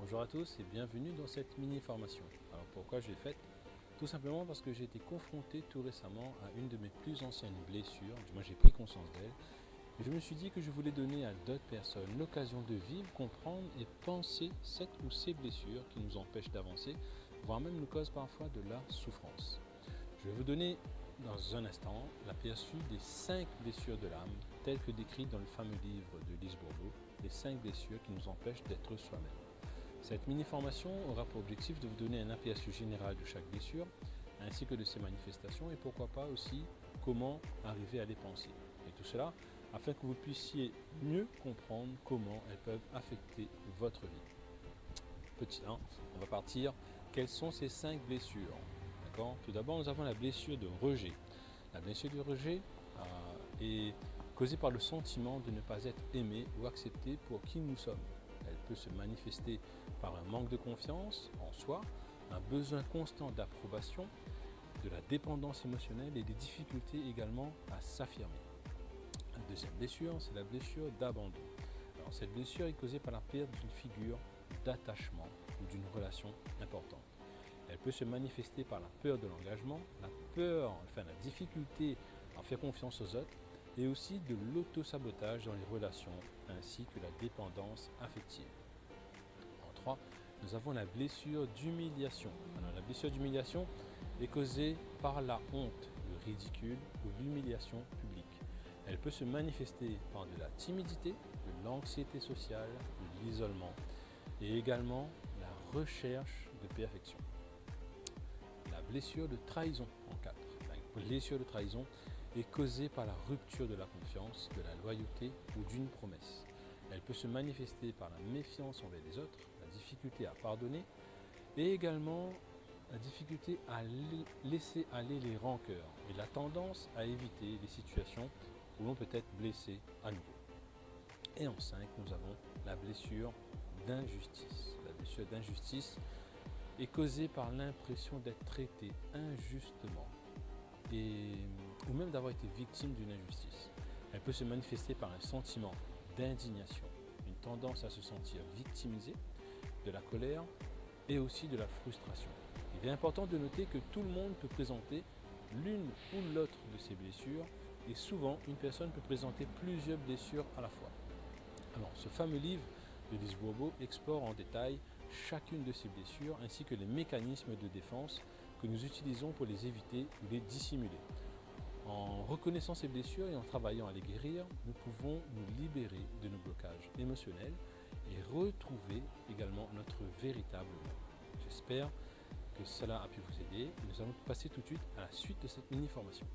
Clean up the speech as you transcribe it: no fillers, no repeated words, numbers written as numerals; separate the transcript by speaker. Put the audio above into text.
Speaker 1: Bonjour à tous et bienvenue dans cette mini-formation. Alors pourquoi je l'ai faite? Tout simplement parce que j'ai été confronté tout récemment à une de mes plus anciennes blessures, du moins j'ai pris conscience d'elle, et je me suis dit que je voulais donner à d'autres personnes l'occasion de vivre, comprendre et penser cette ou ces blessures qui nous empêchent d'avancer, voire même nous causent parfois de la souffrance. Je vais vous donner dans un instant l'aperçu des 5 blessures de l'âme, telles que décrites dans le fameux livre de Lise Bourbeau, les 5 blessures qui nous empêchent d'être soi-même. Cette mini-formation aura pour objectif de vous donner un aperçu général de chaque blessure, ainsi que de ses manifestations et pourquoi pas aussi comment arriver à les penser. Et tout cela afin que vous puissiez mieux comprendre comment elles peuvent affecter votre vie. Petit 1, on va partir. Quelles sont ces 5 blessures? D'accord. Tout d'abord, nous avons la blessure de rejet. La blessure de rejet est causée par le sentiment de ne pas être aimé ou accepté pour qui nous sommes. Elle peut se manifester par un manque de confiance en soi, un besoin constant d'approbation, de la dépendance émotionnelle et des difficultés également à s'affirmer. La deuxième blessure, c'est la blessure d'abandon. Alors, cette blessure est causée par la perte d'une figure d'attachement ou d'une relation importante. Elle peut se manifester par la peur de l'engagement, la difficulté à faire confiance aux autres et aussi de l'auto-sabotage dans les relations ainsi que la dépendance affective. En 3, nous avons la blessure d'humiliation. Alors, la blessure d'humiliation est causée par la honte, le ridicule ou l'humiliation publique. Elle peut se manifester par de la timidité, de l'anxiété sociale, de l'isolement et également la recherche de perfection. La blessure de trahison en 4. La blessure de trahison est causée par la rupture de la confiance, de la loyauté ou d'une promesse. Elle peut se manifester par la méfiance envers les autres, la difficulté à pardonner et également la difficulté à laisser aller les rancœurs et la tendance à éviter les situations où l'on peut être blessé à nouveau. Et en 5, nous avons la blessure d'injustice. La blessure d'injustice est causée par l'impression d'être traité injustement ou même d'avoir été victime d'une injustice. Elle peut se manifester par un sentiment d'indignation, une tendance à se sentir victimisé, de la colère et aussi de la frustration. Il est important de noter que tout le monde peut présenter l'une ou l'autre de ces blessures et souvent une personne peut présenter plusieurs blessures à la fois. Alors, ce fameux livre de Lise Bourbeau explore en détail chacune de ces blessures ainsi que les mécanismes de défense que nous utilisons pour les éviter ou les dissimuler. En reconnaissant ces blessures et en travaillant à les guérir, nous pouvons nous libérer de nos blocages émotionnels et retrouver également notre véritable moi. J'espère que cela a pu vous aider. Nous allons passer tout de suite à la suite de cette mini-formation.